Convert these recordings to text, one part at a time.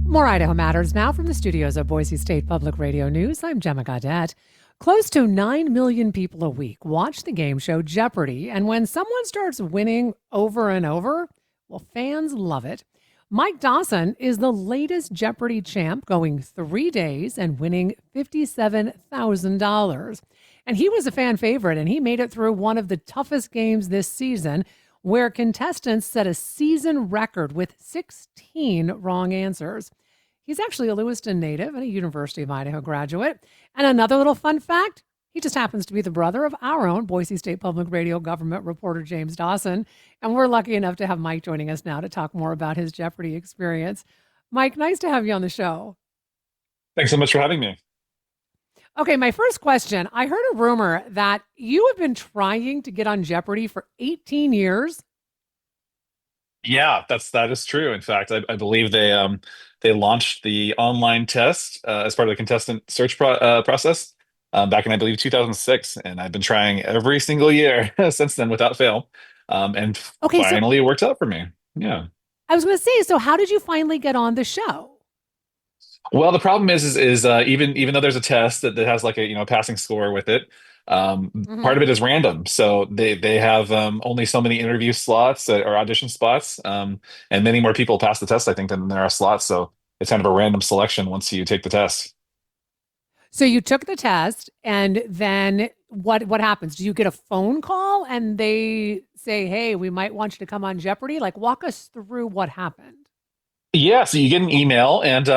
More Idaho Matters now from the studios of Boise State Public Radio News. I'm Gemma Gaudette. Close to 9 million people a week watch the game show Jeopardy. And when someone starts winning over and over, well, fans love it. Mike Dawson is the latest Jeopardy champ, going 3 days and winning $57,000. And he was a fan favorite, and he made it through one of the toughest games this season, where contestants set a season record with 16 wrong answers. He's actually a Lewiston native and a University of Idaho graduate. And another little fun fact, he just happens to be the brother of our own Boise State Public Radio government reporter, James Dawson. And we're lucky enough to have Mike joining us now to talk more about his Jeopardy experience. Mike, nice to have you on the show. Thanks so much for having me. Okay, my first question. I heard a rumor that you have been trying to get on Jeopardy for 18 years. Yeah, that is true. In fact, I believe they launched the online test as part of the contestant search process back in, I believe, 2006, and I've been trying every single year since then without fail, and Okay, so finally it worked out for me. Yeah. I was going to say, so how did you finally get on the show? Well, the problem is even though there's a test that has like a passing score with it, part Mhm. of it is random. So they have only so many interview slots or audition spots, and many more people pass the test, I think, than there are slots. So it's kind of a random selection once you take the test. So you took the test, and then what happens? Do you get a phone call and they say, "Hey, we might want you to come on Jeopardy"? Like, walk us through what happened. Yeah, so you get an email, and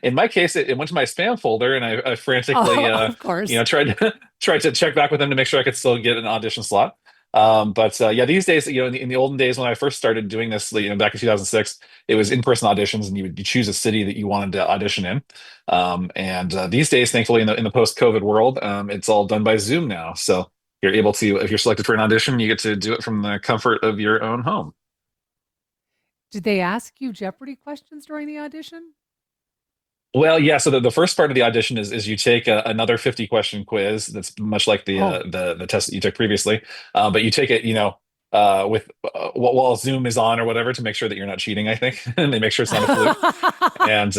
in my case, it went to my spam folder, and I frantically, Oh, of course. tried to tried to check back with them to make sure I could still get an audition slot. But yeah, these days, in the olden days when I first started doing this, back in 2006, it was in-person auditions, and you choose a city that you wanted to audition in. And these days, thankfully, in the post-COVID world, it's all done by Zoom now. So you're able to, if you're selected for an audition, you get to do it from the comfort of your own home. Did they ask you Jeopardy questions during the audition? Well, yeah. So the first part of the audition is you take another 50 question quiz that's much like Oh. the test that you took previously, but you take it, with while Zoom is on or whatever to make sure that you're not cheating. I think, and they make sure it's not a fluke. And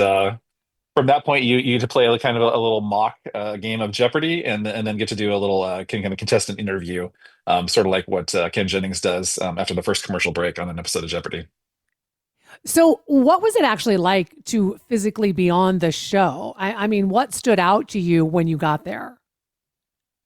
from that point, you get to play a kind of a little mock game of Jeopardy, and then get to do a little kind of contestant interview, sort of like what Ken Jennings does after the first commercial break on an episode of Jeopardy. So, what was it actually like to physically be on the show? I mean, what stood out to you when you got there?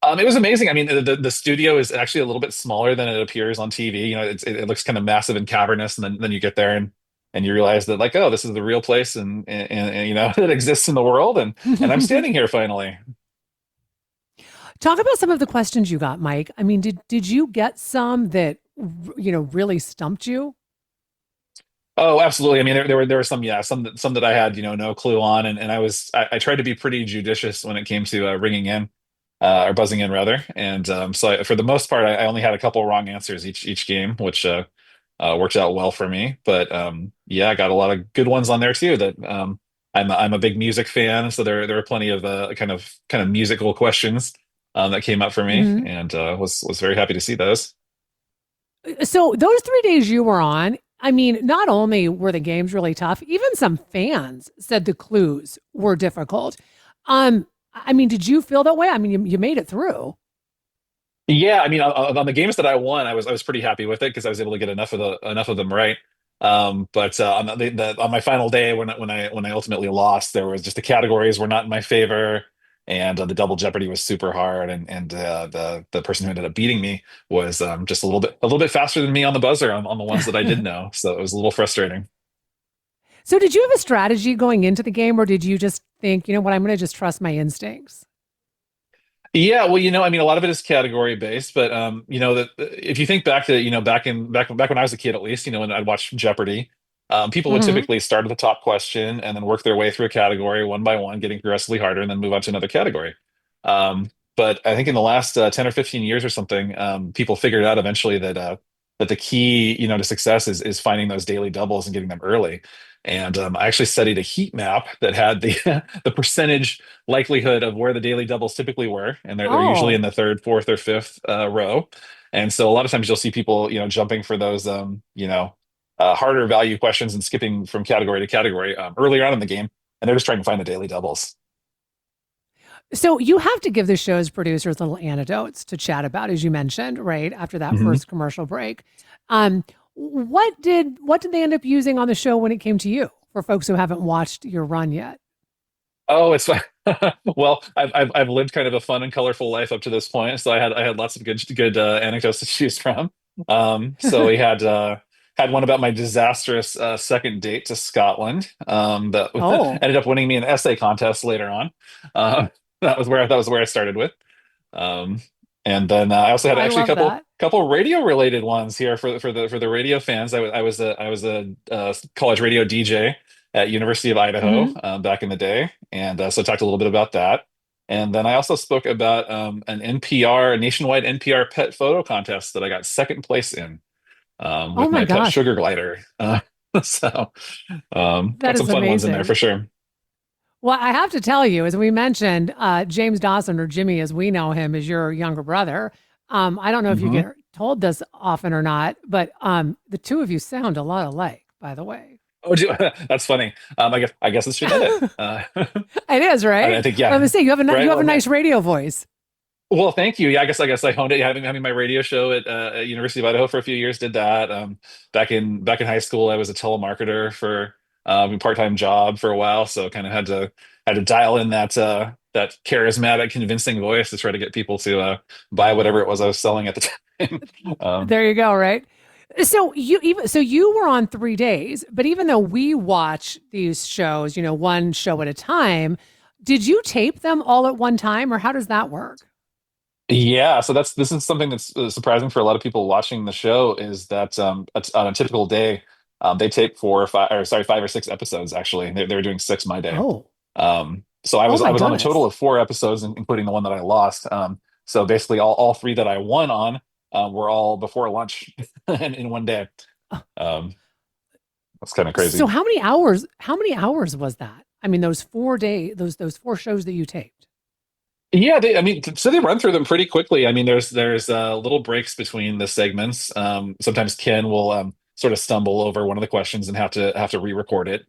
It was amazing. I mean, the studio is actually a little bit smaller than it appears on TV. It looks kind of massive and cavernous, and then you get there and you realize that, like, oh, this is the real place, and that exists in the world, and I'm standing here finally. Talk about some of the questions you got, Mike. I mean, did you get some that really stumped you? Oh, absolutely. I mean, there were some, yeah, some that I had no clue on, and I tried to be pretty judicious when it came to ringing in or buzzing in rather, and for the most part, I only had a couple wrong answers each game, which worked out well for me. But yeah, I got a lot of good ones on there too. That I'm a big music fan, so there were plenty of kind of musical questions that came up for me, Mhm. and was very happy to see those. So those 3 days you were on, I mean, not only were the games really tough, even some fans said the clues were difficult. I mean, did you feel that way? I mean, you made it through. Yeah, I mean, on the games that I won, I was pretty happy with it because I was able to get enough of them right. But on on my final day when I ultimately lost, there was just the categories were not in my favor, and the double Jeopardy was super hard, and the person who ended up beating me was just a little bit faster than me on the buzzer on the ones that I did know. So it was a little frustrating. So did you have a strategy going into the game, or did you just think, you know what, I'm going to just trust my instincts? Yeah, well, I mean, a lot of it is category based, but that if you think back to, back when I was a kid, at least, when I'd watch Jeopardy, people would Hmm. typically start at the top question and then work their way through a category one by one, getting progressively harder, and then move on to another category. But I think in the last 10 or 15 years or something, people figured out eventually that the key, to success is finding those daily doubles and getting them early. And I actually studied a heat map that had the the percentage likelihood of where the daily doubles typically were, and they're usually in Oh, the third, fourth, or fifth row. And so a lot of times you'll see people, jumping for those, harder value questions and skipping from category to category earlier on in the game, and they're just trying to find the daily doubles. So you have to give the show's producers little anecdotes to chat about, as you mentioned, right after that Mhm. first commercial break. Um, what did they end up using on the show when it came to you? For folks who haven't watched your run yet. Oh, it's fine. Well, I've lived kind of a fun and colorful life up to this point, so I had lots of good anecdotes to choose from. So we had one about my disastrous second date to Scotland that Oh, ended up winning me an essay contest later on. Um, that was where I started with. Um, and then I also had I actually a love couple that. couple radio related ones here for the radio fans. I was a college radio DJ at University of Idaho Hmm. back in the day, and so talked a little bit about that. And then I also spoke about an NPR, a nationwide NPR pet photo contest that I got second place in Oh with my my pet gosh, sugar glider. So that got some is fun ones in there for amazing. sure. Well, I have to tell you, as we mentioned, James Dawson, or Jimmy as we know him, is your younger brother. I don't know if you Hmm. get told this often or not, but the two of you sound a lot alike, by the way. Oh, that's funny. I guess it's genetic. It is, I right? think Let yeah, me see. You right. have a Well, nice radio voice. well, thank you. Yeah, I guess I honed it. Having my radio show at University of Idaho for a few years, did that. Back in high school, I was a telemarketer for a part-time job for a while, so kind of had to dial in that charismatic, convincing voice to try to get people to buy whatever it was I was selling at the time. There you go, right? So you were on 3 days, but even though we watch these shows, one show at a time, did you tape them all at one time, or how does that work? Yeah, so this is something that's surprising for a lot of people watching the show is that on a typical day, they tape 5 or 6 episodes actually. They were doing six my day. Oh, So I oh was I my was on a total goodness. of 4 episodes, including the one that I lost. So basically, all three that I won on were all before lunch in one day. Um, that's kind of So crazy. how many hours was that? I mean, those 4 day, those four shows that you taped. Yeah, I mean, so they run through them pretty quickly. I mean, there's little breaks between the segments. Sometimes Ken will sort of stumble over one of the questions and have to re-record it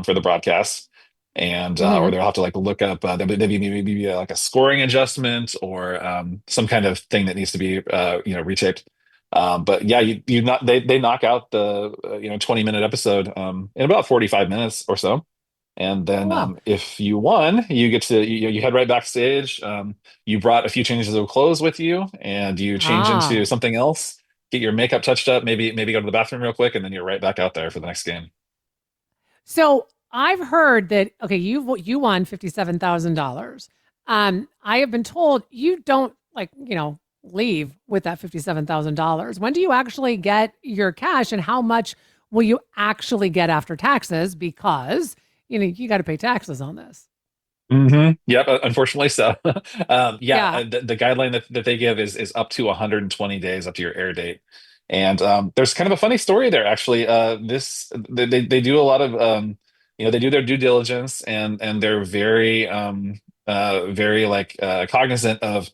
for the broadcast, and or Hmm. they'll have to like look up maybe like a scoring adjustment or some kind of thing that needs to be retaped. But yeah, you not they knock out the 20-minute episode in about 45 minutes or so. And Oh then wow. if you won, you get to you head right backstage. You brought a few changes of clothes with you, and you change into Ah. something else. Get your makeup touched up. Maybe go to the bathroom real quick, and then you're right back out there for the next game. So I've heard that okay, you won $57,000. I have been told you don't leave with that $57,000. When do you actually get your cash, and how much will you actually get after taxes? Because you got to pay taxes on this. Yep, unfortunately so. Yeah, Yeah. the guideline that they give is up to 120 days up to your air date. And there's kind of a funny story there, actually. They do a lot of they do their due diligence and they're very like cognizant of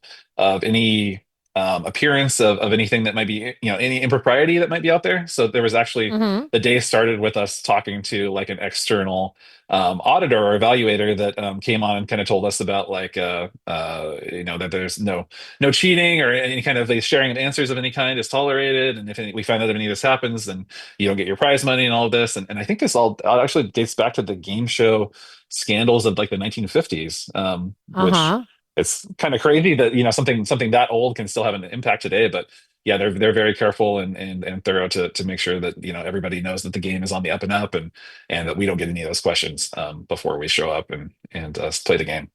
any appearance of anything that might be any impropriety that might be out there. So there was actually Hmm. the day started with us talking to like an external auditor or evaluator that came on and kind of told us about like that there's no cheating or any kind of like, sharing of answers of any kind is tolerated, and if we find out if any of this happens, then you don't get your prize money and all of this. And I think this all actually dates back to the game show scandals of like the 1950s, which Uh-huh. it's kind of crazy that something that old can still have an impact today. But yeah, they're very careful and thorough to make sure that everybody knows that the game is on the up and up, and that we don't get any of those questions before we show up and play the game.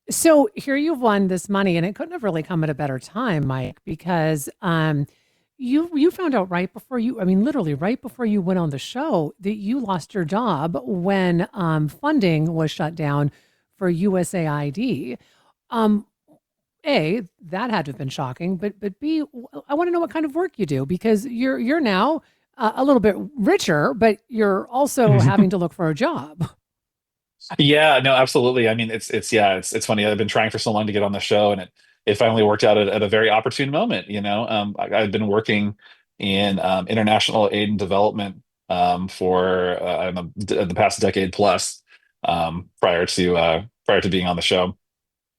So here you've won this money, and it couldn't have really come at a better time, Mike, because you found out right before I mean, literally right before you went on the show, that you lost your job when funding was shut down for USAID. Um, A, that had to have been shocking, but B, I want to know what kind of work you do, because you're now a little bit richer, but you're also having to look for a job. Yeah, no, absolutely. I mean, it's funny. I've been trying for so long to get on the show, and it finally worked out at a very opportune moment. I've been working in international aid and development for I don't know, the past decade plus prior to being on the show.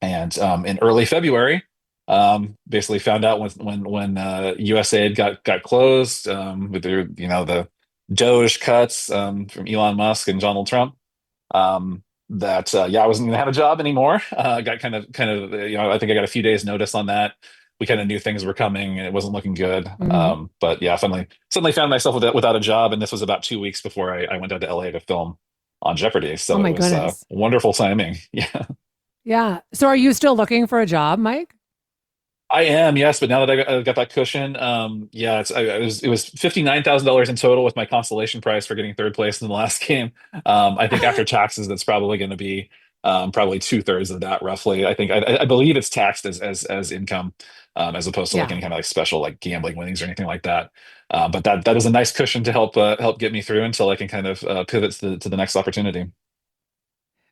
And in early February, basically found out when USAID got closed with their the Doge cuts from Elon Musk and Donald Trump. That yeah, I wasn't going to have a job anymore. Got kind of I think I got a few days notice on that. We kind of knew things were coming and it wasn't looking good. Mhm. But yeah, suddenly found myself without a job, and this was about 2 weeks before I went down to LA to film on Jeopardy. Oh So it my was goodness. wonderful timing. Yeah. Yeah. So are you still looking for a job, Mike? I am, yes, but now that I got that cushion, yeah, it was $59,000 in total with my consolation prize for getting third place in the last game. I think after taxes, that's probably going to be probably two-thirds of that, roughly. I believe it's taxed as income, as opposed to like Yeah. any kind of like special like gambling winnings or anything like that. But that is a nice cushion to help get me through until I can kind of pivot to the next opportunity.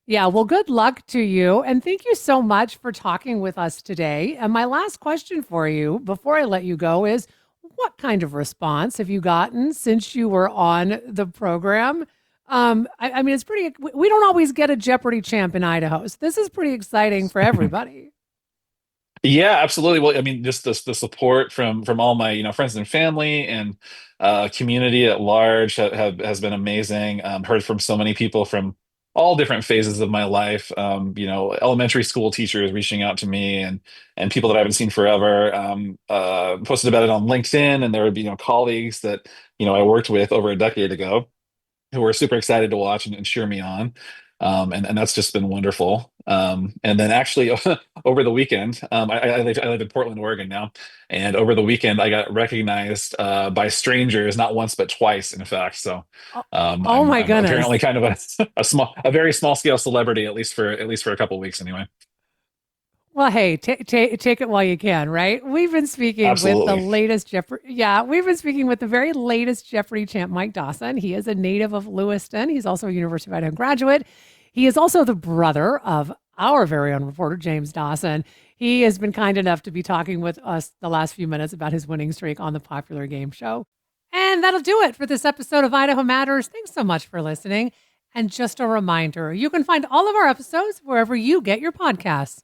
Yeah, well, good luck to you. And thank you so much for talking with us today. And my last question for you before I let you go is what kind of response have you gotten since you were on the program? I mean, it's pretty, we don't always get a Jeopardy champ in Idaho. So this is pretty exciting for everybody. Yeah, absolutely. Well, I mean, just the support from all my friends and family and community at large has been amazing. Heard from so many people from all different phases of my life. Elementary school teachers reaching out to me and people that I haven't seen forever. Posted about it on LinkedIn, and there would be colleagues that I worked with over a decade ago who were super excited to watch and cheer me on. And that's just been wonderful. And then actually over the weekend, I live in Portland, Oregon now, and over the weekend I got recognized by strangers, not once but twice, in fact. So Oh, oh my I'm apparently goodness. kind of a very small scale celebrity, at least for a couple of weeks anyway. Well, hey, take it while you can, right? We've been speaking with the Absolutely. latest Jeopardy. Yeah, we've been speaking with the very latest Jeopardy champ, Mike Dawson. He is a native of Lewiston. He's also a University of Idaho graduate. He is also the brother of our very own reporter, James Dawson. He has been kind enough to be talking with us the last few minutes about his winning streak on the popular game show. And that'll do it for this episode of Idaho Matters. Thanks so much for listening. And just a reminder, you can find all of our episodes wherever you get your podcasts.